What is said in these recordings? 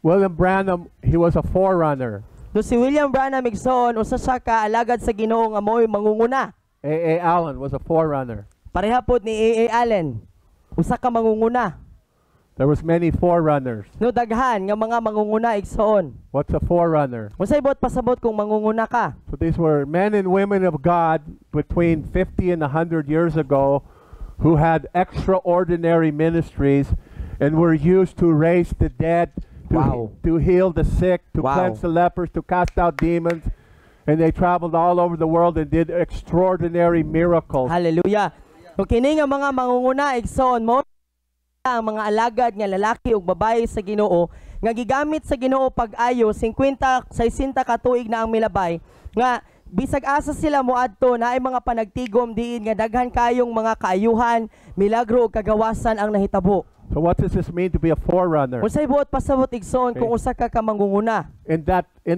William Branham, he was a forerunner. No si William Branham igsoon usa siya ka alagad sa Ginoo nga mo'y mangunguna. A.A. Allen was a forerunner. Pareha pod ni A.A. Allen, usa ka mangunguna. There was many forerunners. No daghan nga mga mangunguna igsoon. What's a forerunner? Unsay bot pasabot kung mangunguna ka? So these were men and women of God between 50 and 100 years ago who had extraordinary ministries and were used to raise the dead, to heal the sick, to cleanse the lepers, to cast out demons. And they traveled all over the world and did extraordinary miracles. Hallelujah. So kini nga mga mangunguna igsoon mo ang mga alagad nga lalaki ug babae sa Ginoo nga gigamit sa Ginoo pag-ayo 50 60 ka tuig na ang milabay nga bisag asa sila moadto na ay mga panagtigom diin nga daghan kayong mga kaayuhan, milagro ug kagawasan ang nahitabo. So what does this mean to be a forerunner? Unsay buot pasabot igsoon kung usa ka mangunguna? In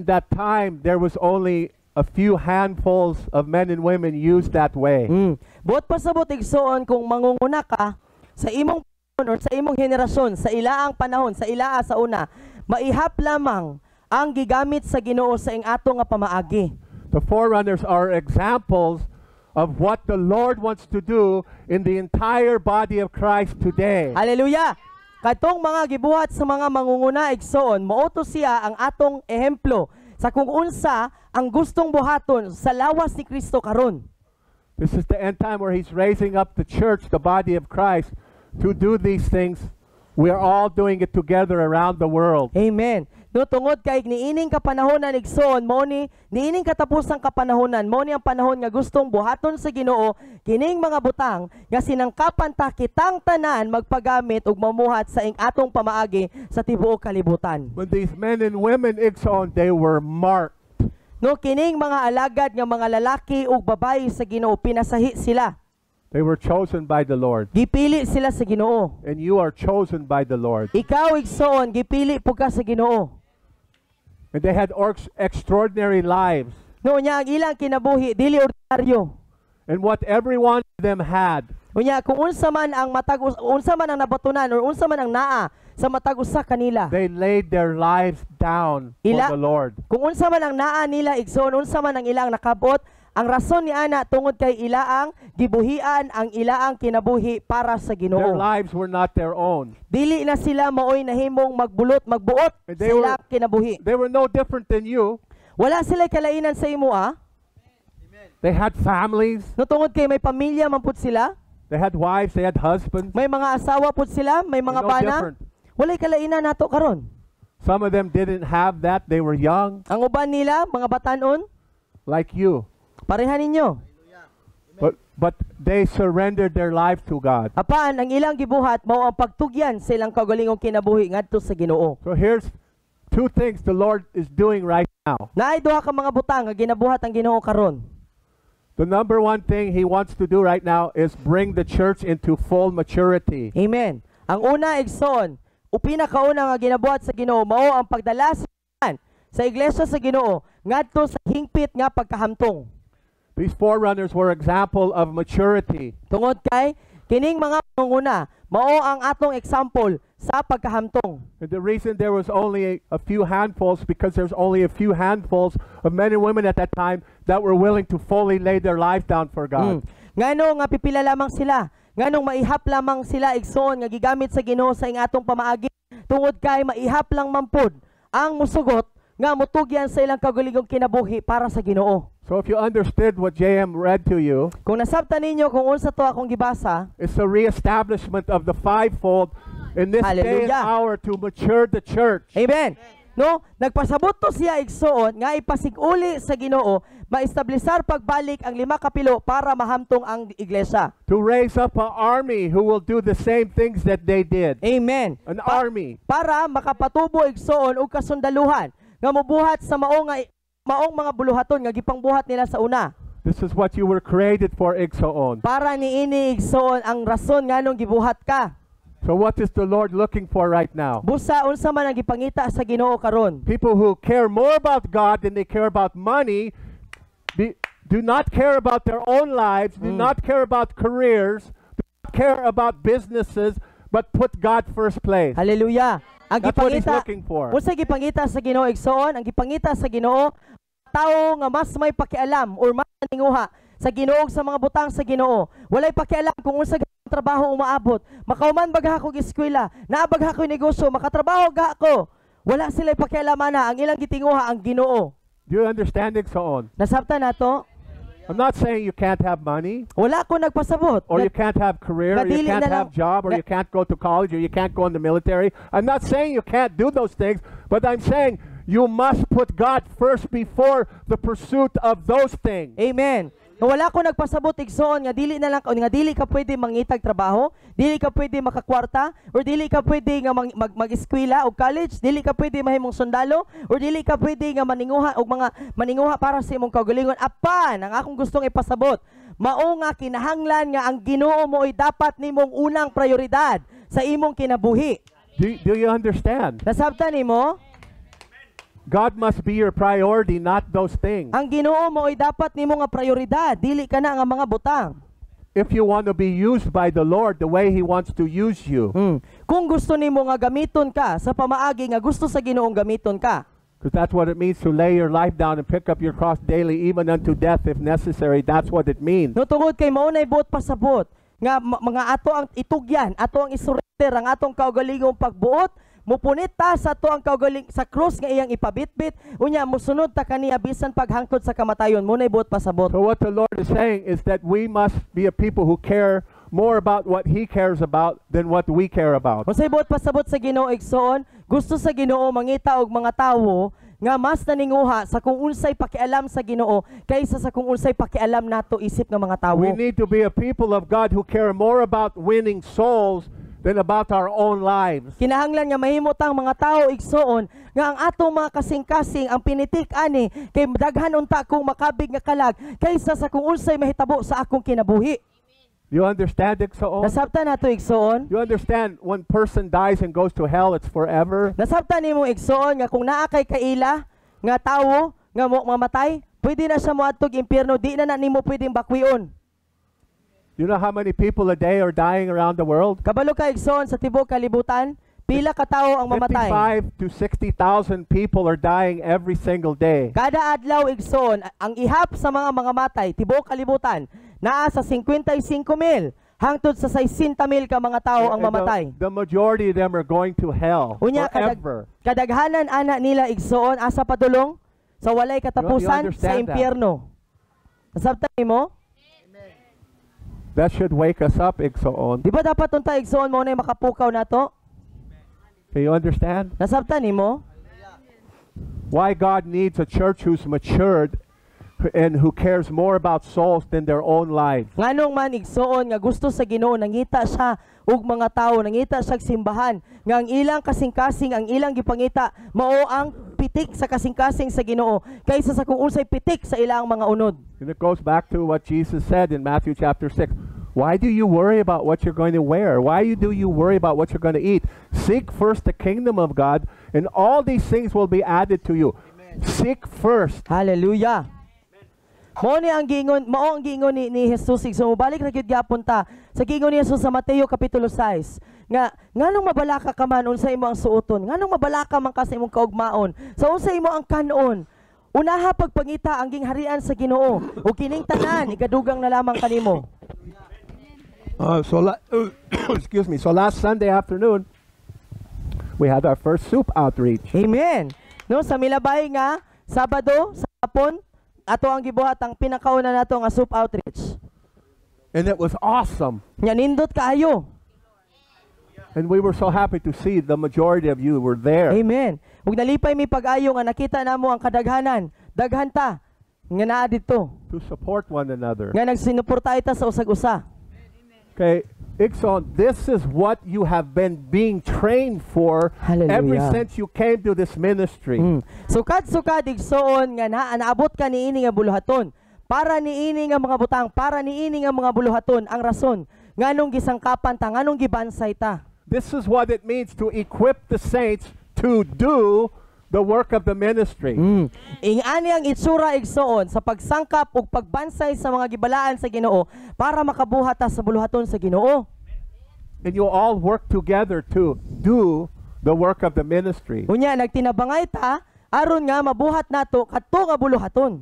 that time there was only a few handfuls of men and women used that way. Buot pasabot igsoon kung mangunguna ka sa imong or sa imong henerasyon, sa ilaang panahon, sa ilaa sa una, maihap lamang ang gigamit sa Ginoo sa ing ato nga pamaagi. The forerunners are examples of what the Lord wants to do in the entire body of Christ today. Hallelujah! Katong mga gibuhat sa mga mangunguna igsoon, mauto siya ang atong ehemplo sa kung unsa ang gustong buhaton sa lawas ni Kristo karon. This is the end time where He's raising up the church, the body of Christ, to do these things. We are all doing it together around the world. Amen. No tungod kay niining kapanahonan igsoon mo ni niining katapusang kapanahonan mo ni ang panahon nga gustong buhaton sa Ginoo kining mga butang nga sinangkapan ta kitang tanan magpagamit ug mamuhat sa ing atong pamaagi sa tibuok kalibutan. When these men and women igsoon, they were marked. No kining mga alagad nga mga lalaki ug babayi sa Ginoo pinasahi sila. They were chosen by the Lord. Gipili sila sa Ginoo. And you are chosen by the Lord. Ikaw igsoon gipili pud ka sa Ginoo. And they had extraordinary lives. No nya ang ilang kinabuhi dili ordinaryo. And what every one of them had. Unya kung unsa man ang matag unsa man ang nabatunan or unsa man ang naa sa matag usa kanila. They laid their lives down for the Lord. Kung unsa man ang naa nila igsoon, unsa man ang ilang nakabot, ang rason ni ana tungod kay ilaang gibuhian ang ilaang kinabuhi para sa Ginoo. Their lives were not their own. Dili na sila maoy nahimong magbuot sa ilang kinabuhi. They were no different than you. Wala sila kalainan sa imo They had families. No tungod kay may pamilya man pud sila. They had wives, they had husbands. May mga asawa pud sila, may mga bana. Walay kalainan nato karon. Some of them didn't have that. They were young. Ang uban nila mga batanon like you. Pareha ninyo. But they surrendered their lives to God. Apan ang ilang gibuhat mao ang pagtugyan sa ilang kaugalingong kinabuhi ngadto sa Ginoo. So here's two things the Lord is doing right now. Naay duha ka mga butang nga ginabuhat ang Ginoo karon. The number one thing He wants to do right now is bring the church into full maturity. Amen. Ang una igsoon, pinakauna nga ginabuhat sa Ginoo mao ang pagdala sa iglesia sa Ginoo ngadto sa hingpit nga pagkahamtong. These forerunners were example of maturity. Tungod kay kining mga manguna mao ang atong example sa pagkahamtong. And the reason there was only a few handfuls because there's only a few handfuls of men and women at that time that were willing to fully lay their lives down for God. Ngano nga pipila lamang sila, nganong maihap lamang sila igsoon nga gigamit sa Ginoo sa ing atong pamaagi tungod kay maihap lang mampud ang musugot nga mutugyan sa ilang kaugalingong kinabuhi para sa Ginoo. So if you understood what JM read to you, kung nasabtan ninyo kung unsa to akong gibasa, it's the reestablishment of the fivefold in this day and hour to mature the church. Amen. No, nagpasabot to siya igsoon nga ipasiguli sa Ginoo maestablisar pagbalik ang 5 kapilo para mahamtong ang iglesia. To raise up an army who will do the same things that they did. Amen. An army. Para makapatubo igsoon og kasundaluhan nga mobuhat sa maong mga buluhaton nga gipangbuhat nila sa una. This is what you were created for, igsoon. Para niini igsoon ang rason nganong gibuhat ka. So what is the Lord looking for right now? Busa unsa man ang gipangita sa Ginoo karon? People who care more about God than they care about money, do not care about their own lives, do not care about careers, do not care about businesses, but put God first place. Hallelujah. Ang That's what he's gipangita, looking for. unsa gipangita sa Ginoo igsoon? Ang gipangita sa Ginoo, tao nga mas may pakialam or mas ninguha sa Ginoo sa mga butang sa Ginoo. Walay pakialam kung unsa gayong trabaho umaabot. Makauman bagha ko eskwela, naabagha ko negosyo, makatrabaho ga ako. Wala sila pakialaman na ang ilang gitinguha ang Ginoo. Do you understand igsoon? Nasabtan nato? I'm not saying you can't have money, Wala ko nagpasabot. or you can't have career, or you Nadili can't na lang- have job, or you can't go to college, or you can't go in the military. I'm not saying you can't do those things, but I'm saying you must put God first before the pursuit of those things. Amen. Nga wala ko nagpasabot igsoon nga dili na lang nga dili ka pwede mangitag trabaho, dili ka pwede makakwarta, or dili ka pwede nga mag-eskwela o college, dili ka pwede mahimong sundalo, or dili ka pwede nga maninguha og mga maninguha para sa imong kaugalingon. Apan ang akong gustong ipasabot, mao nga kinahanglan nga ang Ginoo mo ay dapat nimong unang prioridad sa imong kinabuhi. Do you understand? Nasabtan nimo? God must be your priority, not those things. Ang Ginoo mo ay dapat nimo nga prioridad, dili ka na nga mga butang. If you want to be used by the Lord the way He wants to use you, Kung gusto nimo nga gamiton ka sa pamaagi nga gusto sa Ginoong gamiton ka. because that's what it means to lay your life down and pick up your cross daily, even unto death if necessary. That's what it means. No tungod kay mao nay buot pasabot nga mga ato ang itugyan, ato ang isurrender ang atong kaugalingong pagbuot, mupunit ta sa ato ang kaugaling sa krus nga iyang ipabitbit, unya mosunod ta kaniya bisan paghangkod sa kamatayon. Mo nay buot pasabot. So what the Lord is saying is that we must be a people who care more about what He cares about than what we care about. Unsay buot pasabot sa Ginoo igsoon, gusto sa Ginoo mangita og mga tawo nga mas naninguha sa kung unsay pakialam sa Ginoo kaysa sa kung unsay pakialam nato isip nga mga tawo. We need to be a people of God who care more about winning souls than about our own lives. Kinahanglan nga mahimot ang mga tao igsoon nga ang atong mga kasing-kasing ang pinitik ani kay daghan unta kung makabig nga kalag kaysa sa kung unsay mahitabo sa akong kinabuhi. You understand it, so? Nasabtan nato igsoon? You understand when person dies and goes to hell, it's forever? Nasabtan nimo igsoon nga kung naa kay kaila nga tawo nga mamatay, pwede na siya moadtog impyerno, di na nimo pwedeng bakwion. You know how many people a day are dying around the world? Kabalo ka igsoon sa tibuok kalibutan, pila ka tawo ang mamatay. 55 to 60,000 people are dying every single day. Kada adlaw igsoon, ang ihap sa mga matay tibuok kalibutan naa sa 55,000 hangtod sa 60,000 ka mga tao ang And mamatay. the majority of them are going to hell Unya forever. kadaghanan ana nila igsoon asa padulong sa walay katapusan sa understand that? impyerno. Nasabtan nimo? That should wake us up, Igsoon. Di ba dapat unta igsoon mo na makapukaw nato? Can you understand? Nasabtan nimo? Why God needs a church who's matured and who cares more about souls than their own lives. Nganong man igsoon nga gusto sa Ginoo nangita siya ug mga tawo, nangita siya og simbahan nga ang ilang kasing-kasing, ang ilang gipangita mao ang pitik sa kasing-kasing sa Ginoo kaysa sa kung unsay pitik sa ilang mga unod. And it goes back to what Jesus said in Matthew chapter 6. Why do you worry about what you're going to wear? Why do you worry about what you're going to eat? Seek first the kingdom of God, and all these things will be added to you. Seek first. Hallelujah. Mao ang gingon ni Jesus igsoon. Mubalik ra gyud gyapon ta sa gingon ni Jesus sa Mateo kapitulo 6 nga nganong mabalaka ka man unsa imo ang suoton, nganong mabalaka man ka sa imong kaugmaon, sa unsa imo ang kanon. Unaha pagpangita ang gingharian sa Ginoo ug kining tanan ikadugang na lamang kanimo. Excuse me. So last Sunday afternoon, we had our first soup outreach. Amen. No, sa milabay nga Sabado sa hapon ato ang gibuhat ang pinakauna nato nga soup outreach. And it was awesome. Nya nindot kaayo. And we were so happy to see the majority of you were there. Amen. Ug nalipay mi pag-ayo nga nakita namo ang kadaghanan, daghan ta nga naa didto. To support one another. Nga nagsinuporta ita sa usag-usa. Okay, Ikson, this is what you have been being trained for ever Hallelujah. since you came to this ministry. Sukad-sukad igsoon nga naabot ka niini nga buluhaton. Para niini nga mga butang, para niini nga mga buluhaton ang rason nganong gisangkapan ta, nganong gibansay ta. This is what it means to equip the saints to do the work of the ministry. Ingani ang itsura igsoon sa pagsangkap ug pagbansay sa mga gibalaan sa Ginoo para makabuhat ta sa buluhaton sa Ginoo. And you all work together to do the work of the ministry. Unya nagtinabangay ta aron nga mabuhat nato kadto nga buluhaton.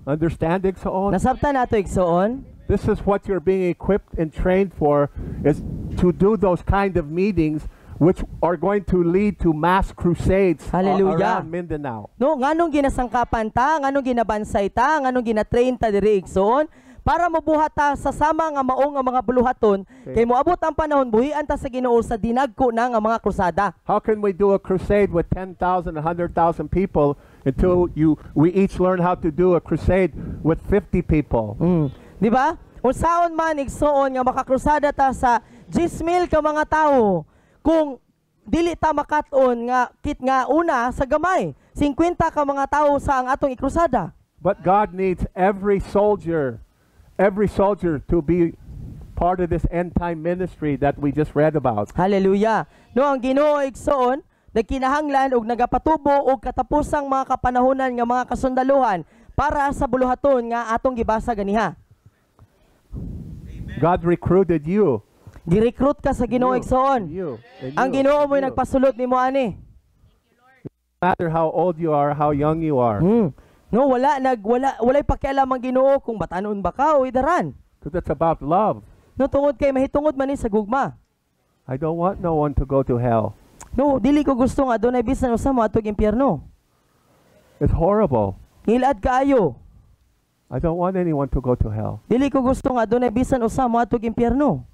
Understand, Igsoon? Nasabtan nato igsoon. This is what you're being equipped and trained for, is to do those kind of meetings which are going to lead to mass crusades Hallelujah. around Mindanao. No, nganong ginasangkapan ta, nganong ginabansay ta, nganong ginatrain ta diri igsoon para mabuhat ta sa sama nga mao nga mga buluhaton kay moabot ang panahon buhian ta sa Ginoo sa dinagko na nga mga krusada. How can we do a crusade with 10,000, 100,000 people until we each learn how to do a crusade with 50 people? Di ba? Unsaon man igsoon nga makakrusada ta sa 10,000 ka mga tawo kung dili ta makaton nga kit nga una sa gamay 50 ka mga tawo sa ang atong ikrusada. But God needs every soldier to be part of this end time ministry that we just read about. Hallelujah. No, ang Ginoo igsoon nagkinahanglan og nagapatubo og katapusang mga kapanahonan nga mga kasundaluhan para sa buluhaton nga atong gibasa ganiha. God recruited you. Gi-recruit ka sa Ginoo igsoon. Ang Ginoo mo'y nagpasulot nimo ani. No matter how old you are, how young you are. No, walay pakialam ang Ginoo kung batanon ba ka o idaran. Because it's about love. No, tungod kay mahitungod man ni sa gugma. I don't want no one to go to hell. No, dili ko gusto nga adunay bisan usa mo atog impyerno. It's horrible. Ngilad kaayo. I don't want anyone to go to hell. Dili ko gusto nga adunay bisan usa mo atog impyerno.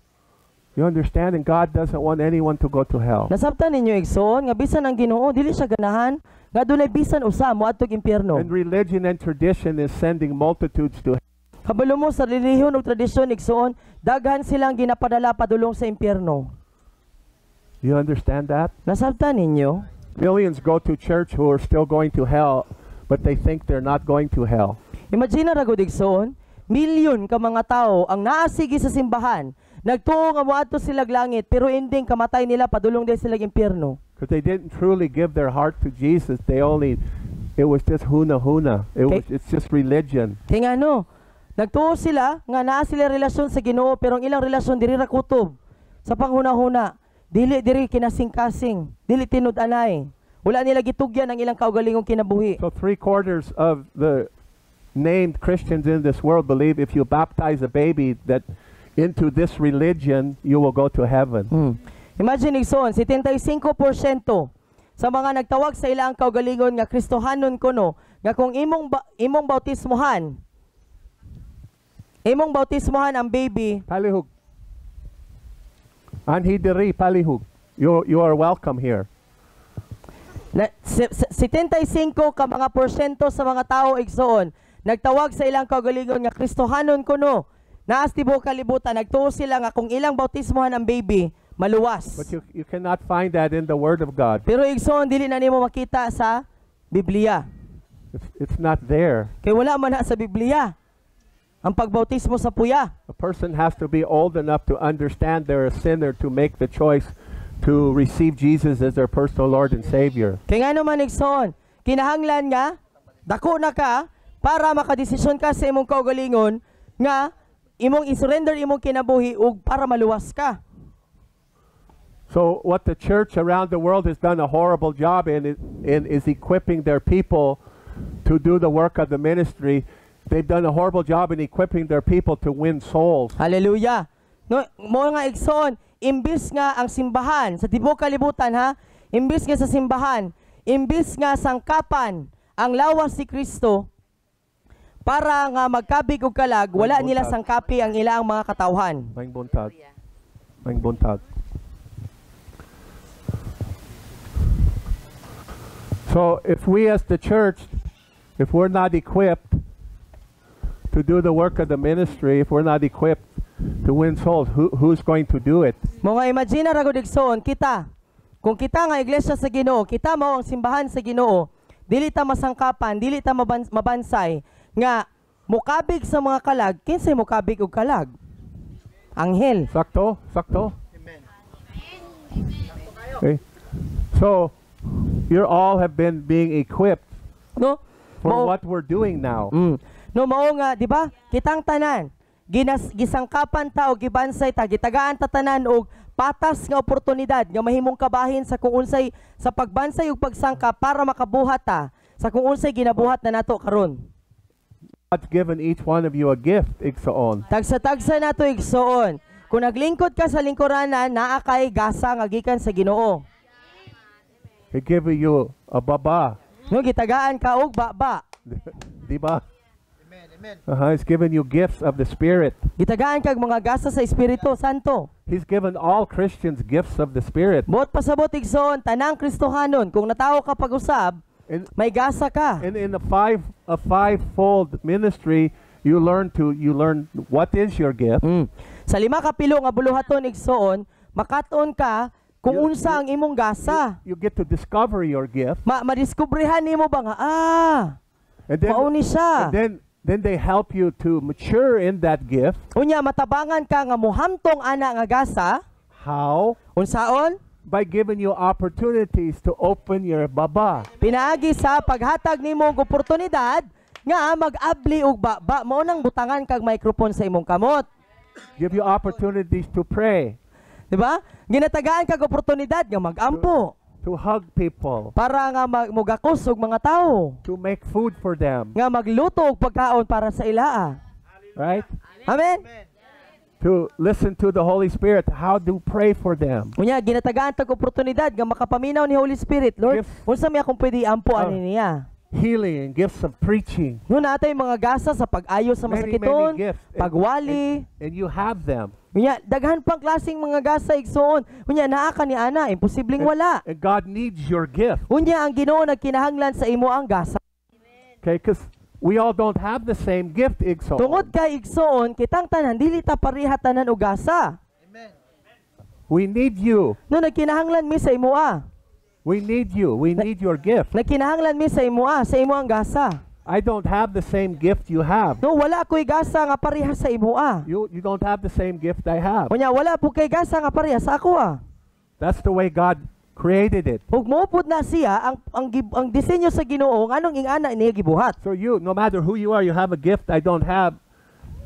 You understand? And God doesn't want anyone to go to hell. Nasabtan ninyo igsoon nga bisan ang Ginoo dili siya ganahan nga adunay bisan usa mo atog impyerno. And religion and tradition is sending multitudes to hell. Kabalo mo sa relihiyon ug tradisyon igsoon, daghan silang ginapadala padulong sa impyerno. You understand that? Nasabtan ninyo? Millions go to church who are still going to hell, but they think they're not going to hell. Imagine ra gud igsoon, milyon ka mga tao ang naasigi sa simbahan, nagtuo nga moadto sila langit pero ending kamatay nila padulong din sila impyerno. Because they didn't truly give their heart to Jesus. It was just huna-huna. It's just religion. Kaya nga no, nagtuo sila nga naa sila relasyon sa Ginoo pero ang ilang relasyon diri ra kutob sa panghuna-huna. Dili kinasing-kasing, dili tinud-anay. Wala nila gitugyan ang ilang kaugalingong kinabuhi. So 3/4 of the named Christians in this world believe if you baptize a baby that into this religion, you will go to heaven. Imagine igsoon, 75% sa mga nagtawag sa ilang kaugalingon nga Kristohanon kuno nga kung imong bautismohan ang baby. Palihug. Anhidiri palihug. You are welcome here. 75 ka mga porsyento sa mga tao igsoon nagtawag sa ilang kaugalingon nga Kristohanon kuno. Naas tibuok kalibutan nagtuo sila nga kung ilang bautismohan ang baby maluwas. But you cannot find that in the Word of God. Pero igsoon dili na nimo makita sa Biblia. It's not there. Kay wala man na sa Biblia ang pagbautismo sa puya. A person has to be old enough to understand they're a sinner to make the choice to receive Jesus as their personal Lord and Savior. Kay nga naman igsoon, kinahanglan nga dako na ka para makadesisyon ka sa imong kaugalingon nga imong isurrender imong kinabuhi ug para maluwas ka. So what the church around the world has done a horrible job in is equipping their people to do the work of the ministry. They've done a horrible job in equipping their people to win souls. Hallelujah. No, mo nga igsoon, imbis nga ang simbahan sa tibuok kalibutan ha, imbis nga sa simbahan, imbis nga sangkapan ang lawas si Kristo para nga magkabig og kalag, wala nila sangkapi ang ilang mga katawhan. Maing buntag. Maing buntag. So if we as the church, if we're not equipped to do the work of the ministry, if we're not equipped to win souls, who's going to do it? Mga imagine ra gud igsoon kita. Kung kita nga iglesia sa Ginoo, kita mao ang simbahan sa Ginoo, dili ta masangkapan, dili ta mabansay nga mukabig sa mga kalag, kinsay mukabig og kalag? Anghel. Sakto? Sakto? Amen. Okay. So, you all have been being equipped no? for what we're doing now. No, mao nga, di ba? Kitang tanan gisangkapan ta og gibansay ta, gitagaan ta tanan og patas nga oportunidad nga mahimong kabahin sa kung unsay sa pagbansay ug pagsangkap para makabuhat ta sa kung unsay ginabuhat na nato karon. God's given each one of you a gift, igsoon. Tagsa-tagsa nato igsoon. Kung naglingkod ka sa lingkuranan, naa kay gasa nga gikan sa Ginoo. He give you a baba. No, gitagaan ka og baba. Di ba? He's given you gifts of the Spirit. Gitagaan kag mga gasa sa Espiritu Santo. He's given all Christians gifts of the Spirit. Buot pasabot igsoon tanang Kristohanon, kung natawo ka pag-usab, may gasa ka. And in a fivefold ministry, you learn what is your gift. Sa 5 ka pilo nga buluhaton igsoon, makatuon ka kung unsa ang imong gasa. You get to discover your gift. Madiskubrihan nimo ba nga And then, mauni siya. and then they help you to mature in that gift. Unya matabangan ka nga mohamtong ana nga gasa. How? Unsaon? By giving you opportunities to open your baba. Pinaagi sa paghatag nimo og oportunidad nga mag-abli og baba mao nang butangan kag microphone sa imong kamot. Give you opportunities to pray. Diba? Ginatagaan kag oportunidad nga mag-ampo. To hug people. Para nga mugakos og mga tao. To make food for them. Nga magluto og pagkaon para sa ilaa. Right? Amen? To listen to the Holy Spirit, how to pray for them. Unya, ginatagaan tag oportunidad nga makapaminaw ni Holy Spirit. Lord, unsa may akong pwede ampo ani niya? Healing and gifts of preaching. No natay mga gasa sa pag-ayo sa masakiton, many gifts. pagwali. And you have them. Unya, daghan pang klaseng mga gasa igsoon. Unya, naa ka ni ana, imposibleng wala. And God needs your gift. Unya, ang Ginoo nagkinahanglan sa imo ang gasa. Okay, because we all don't have the same gift, igsoon. Tungod kay igsoon, kitang tanan dili ta pareha tanan og gasa. We need you. No nagkinahanglan mi sa imo We need you. We need your gift. Nagkinahanglan mi sa imo sa imo ang gasa. I don't have the same gift you have. No, wala ko'y gasa nga pareha sa imo You don't have the same gift I have. Unya, wala po kay gasa nga pareha sa ako That's the way God created it. Ug moupod na siya ang disenyo sa Ginoo nganong ingana niya gibuhat. So you, no matter who you are, you have a gift I don't have.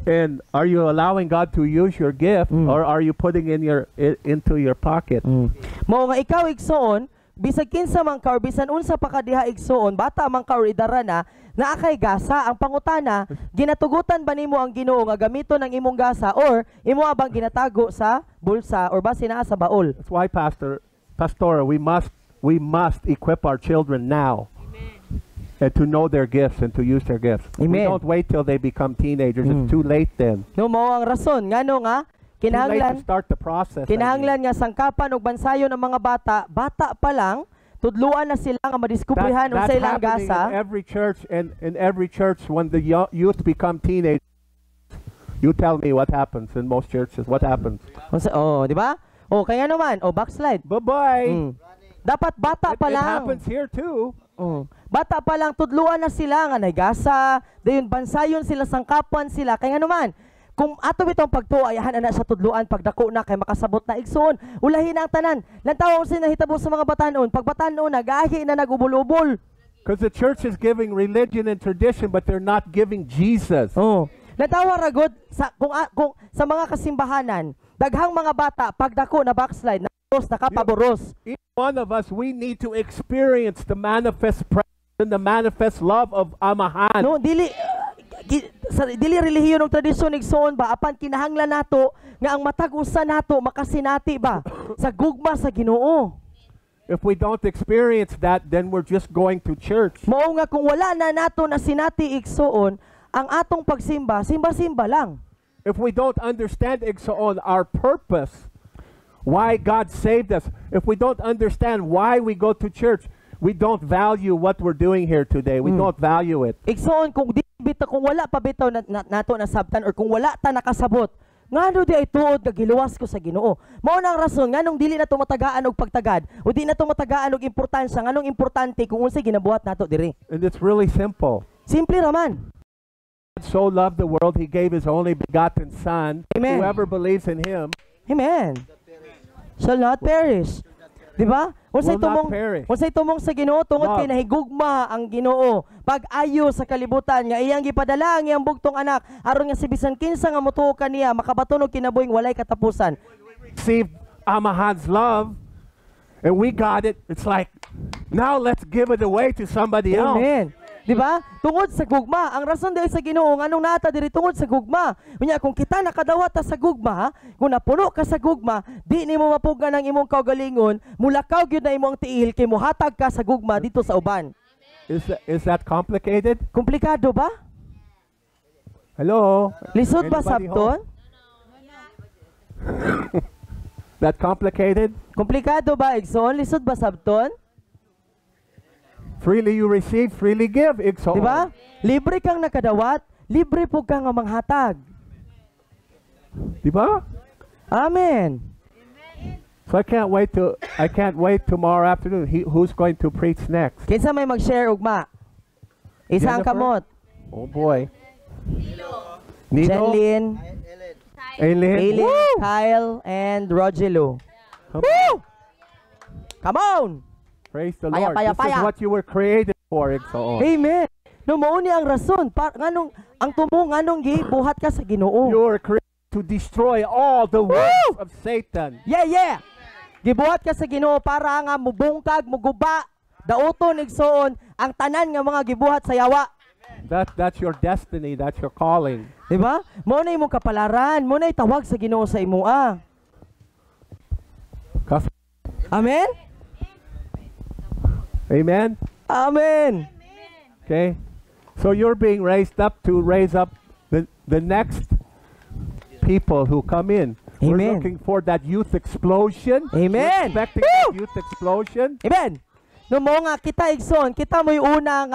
And are you allowing God to use your gift or are you putting into your pocket? Mao nga ikaw igsoon, bisag kinsa man ka or bisan unsa pa ka diha igsoon, bata man ka or idara na, naa kay gasa. Ang pangutana, ginatugutan ba nimo ang Ginoo nga gamiton ang imong gasa or imo bang ginatago sa bulsa or base naa sa baol? That's why Pastor, we must equip our children now. And to know their gifts and to use their gifts. Amen. We don't wait till they become teenagers. It's too late then. No, mao ang rason ngano nga Too late kinahanglan to start the process. kinahanglan nga sangkapan og bansayon ng mga bata pa lang, tudluan na sila nga madiskubrihan That's unsa ilang happening gasa. in every church, and in every church when the youth become teenagers. You tell me what happens in most churches. What happens? Di ba? Kaya naman, backslide. Bye-bye. Dapat bata pa It lang. happens here too. Bata pa lang tudluan na sila nga nagasa, dayon bansayon sila, sangkapan sila. Kaya naman, kung ato bitong pagtuayahan ana sa tudluan pagdako na kay makasabot na igsoon, ulahin na ang tanan. Lantaw sila nahitabo sa mga batanon, pag batanon nagahi na nagubol-ubol. Because the church is giving religion and tradition, but they're not giving Jesus. Lantaw ragod sa kung sa mga kasimbahanan, daghang mga bata pagdako na backslide, nakapaboros. Each one of us, we need to experience the manifest presence and the manifest love of Amahan. No, dili relihiyon og tradisyon igsoon ba apan kinahanglan nato nga ang matag usa nato makasinati ba sa gugma sa Ginoo. If we don't experience that, then we're just going to church. Mao nga kung wala na nato na sinati igsoon, ang atong pagsimba, simba-simba lang. If we don't understand igsoon, our purpose, why God saved us, if we don't understand why we go to church, we don't value what we're doing here today. We don't value it. Igsoon kung kung wala pa bitaw nato nasabtan or kung wala ta nakasabot, ngano di ay tuod nga giluwas ko sa Ginoo. Mao nang rason nganong dili na tumatagaan og pagtagad o di na tumatagaan og importansya nganong importante kung unsay ginabuhat nato diri. And it's really simple. Simple raman. God so loved the world, He gave His only begotten Son. Amen. Whoever believes in Him Amen. Shall not perish. Di ba? Unsay Will not tumong perish. unsay tumong sa Ginoo tungod Love. kay nahigugma ang Ginoo. Pag-ayo sa kalibutan nga iyang gipadala ang iyang bugtong anak aron nga si bisan kinsa nga motuo kaniya makabatunog kinabuhing walay katapusan. Received Amahan's love, and we got it. It's like, now let's give it away to somebody else. Amen. Di ba? Tungod sa gugma, ang rason dahil sa Ginoo nganong nata diri tungod sa gugma. Unya kung kita nakadawat ta sa gugma, kung napuno ka sa gugma, di nimo mapugan ang imong kaugalingon, mulakaw gyud na imong tiil kay mohatag ka sa gugma dito sa uban. Is that complicated? Komplikado ba? Hello? Lisod ba Anybody sabton? That complicated? Komplikado ba igsoon? Lisod ba sabton? Freely you receive, freely give. Igsoon. Di ba? Libre kang nakadawat, libre po kang nga manghatag. Di ba? Amen. So I can't wait tomorrow afternoon. Who's going to preach next? Kinsa may mag-share ugma? Isang Jennifer? kamot. Oh boy. Nino? Jenlyn, Aileen? Aileen, Woo! Kyle, and Rogelo. Come Woo! Come on! Praise the Paya, Lord. paya, This paya. is what you were created for. Igsoon. Amen. No mao ni ang rason nganong ang tumo nganong gibuhat ka sa Ginoo. You were created to destroy all the works of Satan. Yeah. Gibuhat ka sa Ginoo para nga mubungkag, muguba, dauton igsoon ang tanan nga mga gibuhat sa yawa. That's your destiny. That's your calling. Di ba? Mo na imong kapalaran, mo na tawag sa Ginoo sa imoa. Kas- Amen? Amen? Amen. Okay? So you're being raised up to raise up the next people who come in. We're Amen. looking for that youth explosion. Amen. We're expecting Woo! that youth explosion. Amen. No mo nga kita igsoon, kita mo'y una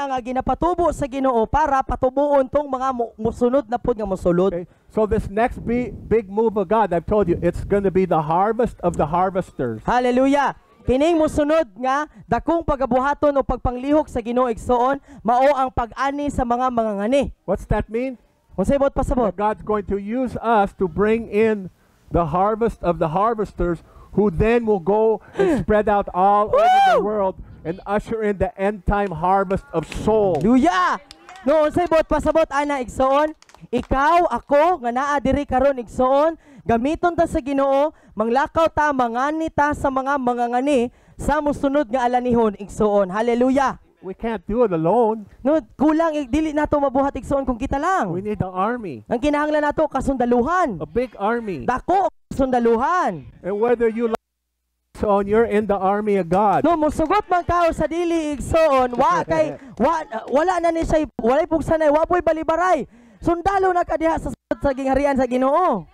nga ginapatubo sa Ginoo para patubuon tong mga musunod na pud nga mosulod. Okay? So this next big move of God, I've told you, it's going to be the harvest of the harvesters. Hallelujah. Kining mosunod nga dakong pagabuhaton o pagpanglihok sa Ginoo igsoon, mao ang pag-ani sa mga mangangani. What's that mean? Unsay bot pasabot? God's going to use us to bring in the harvest of the harvesters, who then will go and spread out all over the Woo! world and usher in the end time harvest of souls. Hallelujah. No unsay bot pasabot ana igsoon? Ikaw, ako nga naa diri karon igsoon, gamiton ta sa Ginoo, manglakaw ta, mangani ta sa mga mangangani sa mosunod nga alanihon igsoon. Hallelujah. We can't do it alone. No, kulang dili nato mabuhat igsoon kung kita lang. We need the army, Ang kinahanglan nato kasundaluhan. a big army. Dako kasundaluhan. And whether you like so you're in the army of God. No, musugot man kao sa dili igsoon, wala na ni siya, walay pugsanay, wapoy balibaray. Sundalo na ka diha sa gingharian sa Ginoo.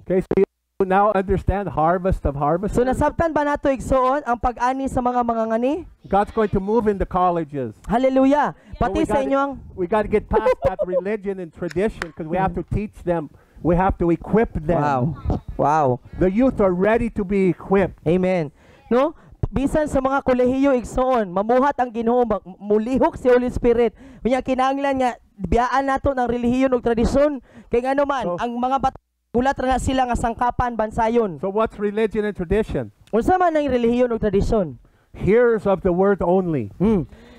Okay, so you now understand harvest of harvest. So nasabtan ba nato igsoon ang pag-ani sa mga mangangani? God's going to move in the colleges. Hallelujah. So Pati sa inyong we got to get past that religion and tradition, because we have to teach them. We have to equip them. Wow. The youth are ready to be equipped. Amen. No? Bisan sa mga kolehiyo igsoon, mamuhat ang Ginoo, mulihok si Holy Spirit. Unya kinahanglan nga biyaan nato ng relihiyon ug tradisyon kay ngano man So- ang mga bata gulat ra na sila nga sangkapan bansayon. So what's religion and tradition? Unsa man ang relihiyon ug tradisyon? Hearers of the word only.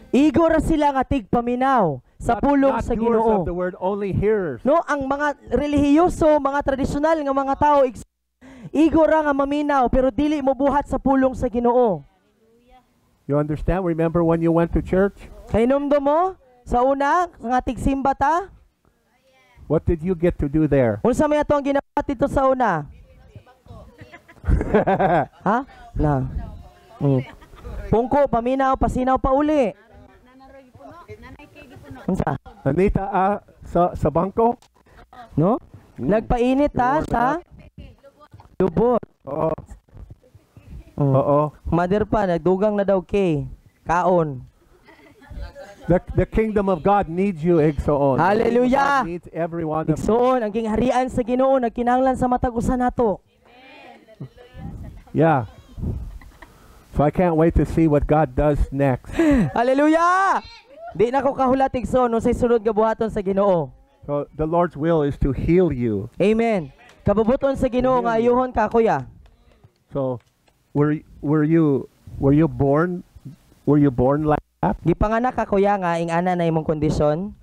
Igo ra sila nga tigpaminaw sa pulong Not sa doers of Ginoo. the word, only hearers. No, ang mga relihiyoso, mga tradisyonal nga mga tao igo ra nga maminaw pero dili mo buhat sa pulong sa Ginoo. You understand? Remember when you went to church? Kay numdo mo sa una nga tigsimba ta? What did you get to do there? Unsa may ato ang ginabuhat dito sa una? Ha? Na. Pungko, paminaw, pasinaw pa uli. Unsa? Anita, sa bangko? No? Nagpainit ta sa lubot. Oo. Mm. Oo. Mother pa, nagdugang na daw kay kaon. The kingdom of God needs you, Igsoon. Hallelujah! God needs everyone of you. Igsoon, ang gingharian sa Ginoo nagkinahanglan sa matag usa nato. Yeah. So I can't wait to see what God does next. Hallelujah! Di na ko kahulat igsoon unsay sunod nga buhaton sa Ginoo. So the Lord's will is to heal you. Amen. Kabubuton sa Ginoo nga ayuhon ka kuya. So, were you born like that? Gipanganak ka kuya nga ing ana na imong kondisyon?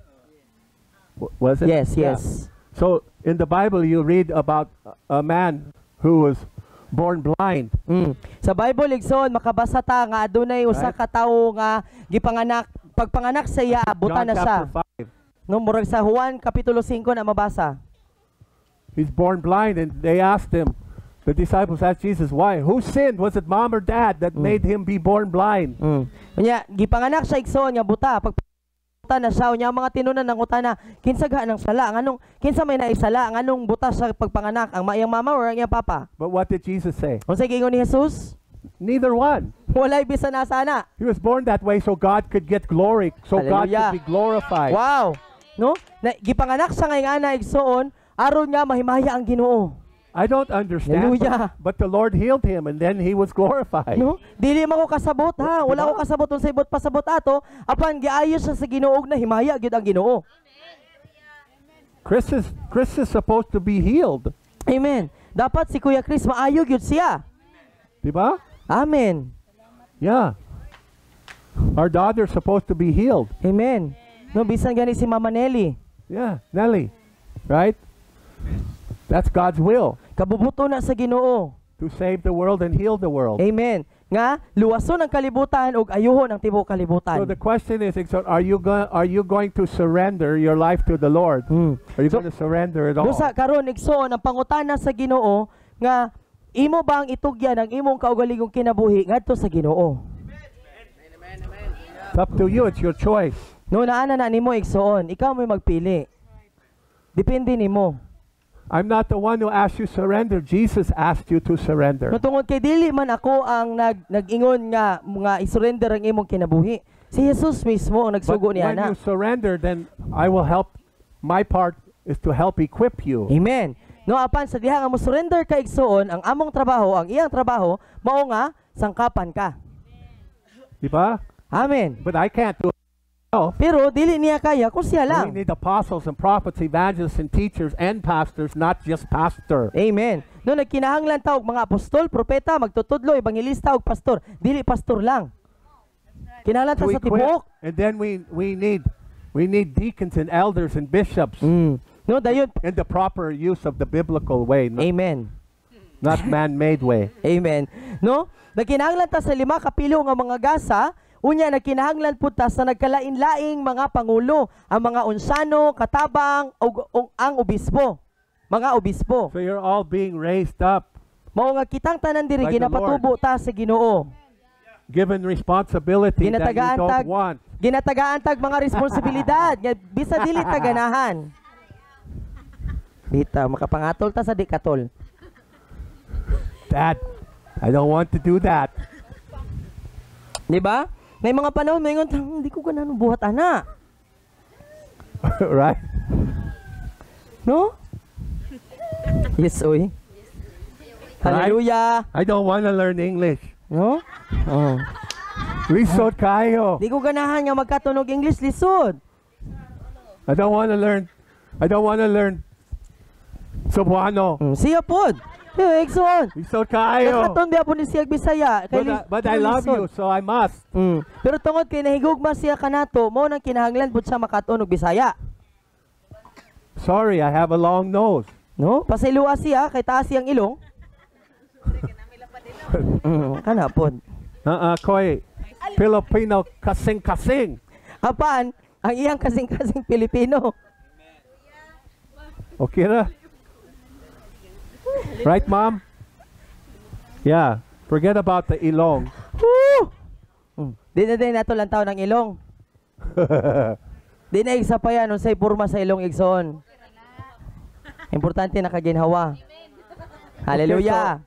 Was it? Yes, Yeah. yes. So in the Bible, you read about a man who was born blind. Sa Bible igsoon makabasa ta nga adunay usa ka tawo nga gipanganak, pagpanganak sa iya buta John na siya. chapter 5. No, murag sa Juan kapitulo 5 na mabasa. He's born blind, and they asked him. The disciples asked Jesus, "Why? Who sinned? Was it mom or dad that made him be born blind?" Unya gipanganak siya igsoon nga buta, pag buta na siya unya ang mga tinunan ng utana, kinsa ga nang sala nganong kinsa may naisala nganong buta sa pagpanganak, ang iyang mama or ang iyang papa? But what did Jesus say? Unsay giingon ni Jesus? Neither one. Walay bisan na sana. He was born that way so God could get glory, so God Hallelujah. could be glorified. Wow. No? Gipanganak sa ngay ana igsoon aron nga mahimaya ang Ginoo. I don't understand, Hallelujah. but the Lord healed him, and then he was glorified. No? Dili man ko kasabot ha. Wala ko kasabot unsay ibot pasabot ato apan giayo siya sa Ginoo na himaya gyud ang Ginoo. Chris is supposed to be healed. Amen. Dapat si Kuya Chris maayo gyud siya. Diba? Amen. Yeah. Our daughter's supposed to be healed. Amen. No bisan gani si Mama Nelly. Yeah, Nelly. Right? That's God's will, Kabubuto na sa Ginoo. to save the world and heal the world. Amen. Nga luwason ang kalibutan ug ayuhon ang tibuok So kalibutan. the question is, are you going to surrender your life to the Lord? Are you So, going to surrender it all? Dusa karon igsoon ang pangutana sa Ginoo nga imo ba ang itugyan ang imong kaugalingong kinabuhi ngadto sa Ginoo? It's up to you. It's your choice. No naana na nimo igsoon, ikaw may magpili. Depende nimo. I'm not the one who asked you surrender. Jesus asked you to surrender. No tungod kay dili man ako ang nag-ingon nga isurrender ang imong kinabuhi. Si Jesus mismo ang But nagsugo when niana. you surrender, then I will help. My part is to help equip you. Amen. No apan sa diha nga mo surrender ka igsoon, ang among trabaho, ang iyang trabaho mao nga sangkapan ka. Diba? Amen. But I can't do it myself. Pero dili niya kaya kung siya We lang. need apostles and prophets, evangelists and teachers and pastors, not just pastor. Amen. No nagkinahanglan ta og mga apostol, propeta, magtutudlo, ebangelista ug pastor. Dili pastor lang. Kinahanglan ta To sa equip. tibuok. And then we need deacons and elders and bishops No dayon. in the proper use of the biblical way, Amen. not man-made way. Amen. No? Nagkinahanglan ta sa 5 kapilo nga mga gasa, unya nagkinahanglan pud ta sa nagkalain-laing mga pangulo, ang mga unsano, katabang ug ang obispo. Mga obispo. So you're all being raised up, Mao nga kitang tanan diri By the ginapatubo ta sa Ginoo. given responsibility that you Ginatagaan don't tag want. ginatagaan tag mga responsibilidad nga bisa dili ta ganahan. Bita makapangatol ta sa di katol. Dad, I don't want to do that. Di ba? May mga panahon may ingon, hindi ko ganano buhat ana. Right? No? Yes, oy. Hallelujah. I don't want to learn English. No? Oh. Lisod kayo. Di ko ganahan nga magkatunog English lisod. I don't want to learn Cebuano. Siya pod. Exon. Lisod kayo. Nakaton biya po ni siya Bisaya. But I love you, so I must. Pero tungod kay nahigugma siya kanato, mo nang kinahanglan pud sa makaton og Bisaya. Sorry, I have a long nose. No? Pasilua siya kay taas siyang ilong. Kana pod. Koy, Filipino kasing-kasing. Apan, ang iyang kasing-kasing Pilipino. Okay na? Right, Mom? Yeah. Forget about the ilong. Woo! Di na din nato lang taon ng ilong. Di na isa pa yan, unsay porma sa ilong igsoon. Importante nakaginhawa. Hallelujah.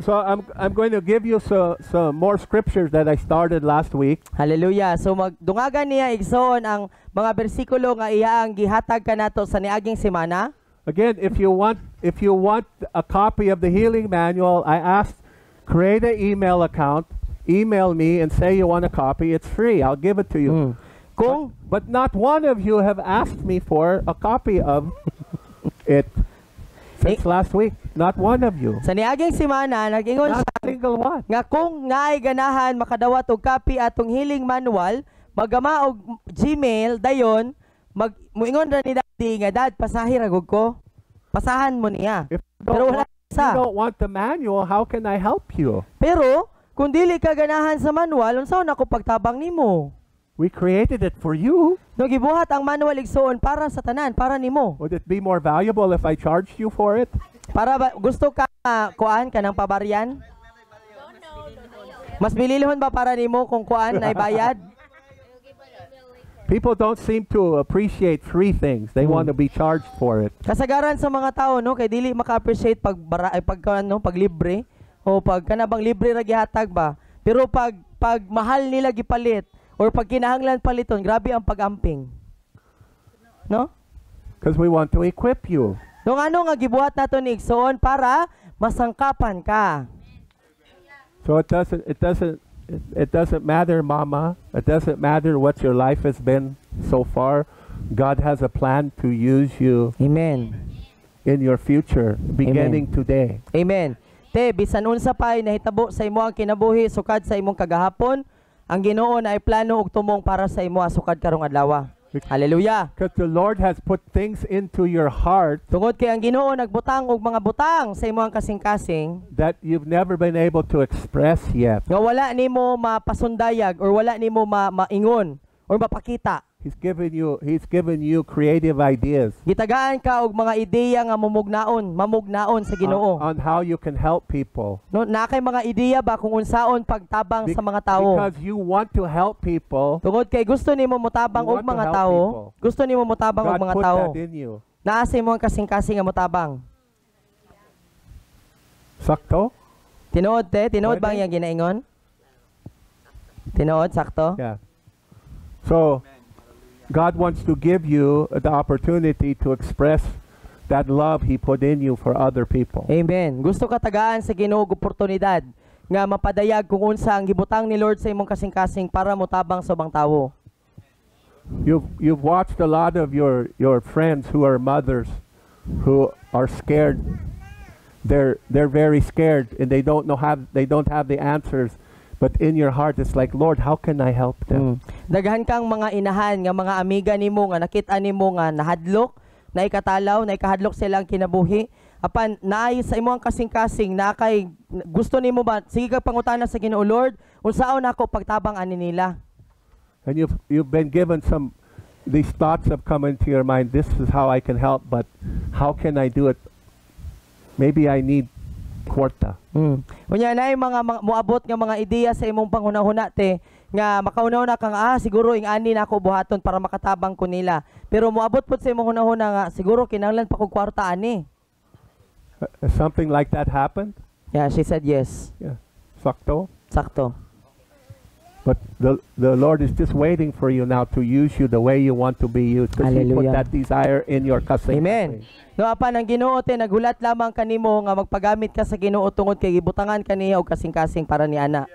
So I'm going to give you some more scriptures that I started last week. Hallelujah. So magdungagan niya igsoon ang mga bersikulo nga iya ang gihatag kanato sa niaging semana. Again, if you want a copy of the healing manual, I asked, create an email account, email me and say you want a copy. It's free. I'll give it to you. But not one of you have asked me for a copy of it since last week. Not one of you. Sa niaging simana nag-ingon Not siya a single one. nga kung naay ganahan makadawat og copy atong hiling manual, magama og Gmail dayon muingon ra ni daddy nga dad pasahi ra gud ko. Pasahan mo niya. If Pero wala you sa. don't want the manual, how can I help you? Pero kung dili ka ganahan sa manual, unsaon ako pagtabang nimo? We created it for you. No gibuhat ang manual igsoon para sa tanan, para nimo. Would it be more valuable if I charged you for it? Para ba, gusto ka kuan ka ng pabaryan? Mas bililhon ba para nimo kung kuan ay bayad? People don't seem to appreciate free things. They want to be charged for it. Kasagaran sa mga tao no kay dili maka-appreciate pag pag libre o pag kanabang libre ra gihatag ba. Pero pag mahal nila gipalit or pag kinahanglan paliton, grabe ang pag-amping. No? Because we want to equip you. Nung ano nga gibuhat nato ni igsoon para masangkapan ka. So it doesn't matter, Mama. It doesn't matter what your life has been so far. God has a plan to use you Amen. in your future, beginning today. Amen. Te, bisan unsa pay nahitabo sa imo ang kinabuhi sukad sa imong kagahapon, ang Ginoo na ay plano ug tumong para sa imo sukad karong adlaw. Hallelujah. Because the Lord has put things into your heart Tungod kay ang Ginoo nagbutang og mga butang sa imong kasing-kasing that you've never been able to express yet. nga wala nimo mapasundayag or wala nimo maingon or mapakita. He's given you creative ideas Gitagaan ka og mga ideya nga mamugnaon sa Ginoo. on how you can help people. No, na kay mga ideya ba kung unsaon pagtabang sa mga tao? Because you want to help people, Tungod kay gusto nimo motabang You og want to mga help tao, people. gusto nimo motabang og God mga put tao. that in you. Naa sa imong kasing-kasing nga motabang. Sakto? Tinuod ba ang Pwede? iyang ginaingon? Tinuod sakto? Yeah. So, God wants to give you the opportunity to express that love He put in you for other people. Amen. Gusto ka tagaan sa Ginoo og oportunidad nga mapadayag kung unsa ang gibutang ni Lord sa imong kasing-kasing para motabang sa ubang tawo. You've watched a lot of your friends who are mothers who are scared. They're very scared and they don't have the answers. But in your heart, it's like, Lord, how can I help them? Daghan kang mga inahan nga mga amiga nimo nga nakita nimo nga nahadlok, naikatalaw, naikahadlok silang kinabuhi. Apan naay sa imong kasing-kasing na kay gusto nimo ba sige ka pangutana sa Ginoo, Lord, unsaon ako pagtabang ani nila? And you've been given these thoughts have come into your mind. This is how I can help, but how can I do it? Maybe I need kwarta. Unya nay mga moabot nga mga ideya sa imong panghunahuna te nga makauna-una kang siguro ingani na ako buhaton para makatabang ko nila. Pero moabot pud sa imong hunahuna nga siguro kinahanglan pa kog kwarta ani. Something like that happened? Yeah, she said yes. Yeah. Sakto? Sakto. But the Lord is just waiting for you now to use you the way you want to be used. Because He put Hallelujah. that desire in your kasing. Amen. No apan ang Ginoo te nagulat lamang kanimo nga magpagamit ka sa Ginoo tungod kay gibutangan kaniya og kasing-kasing para ni ana.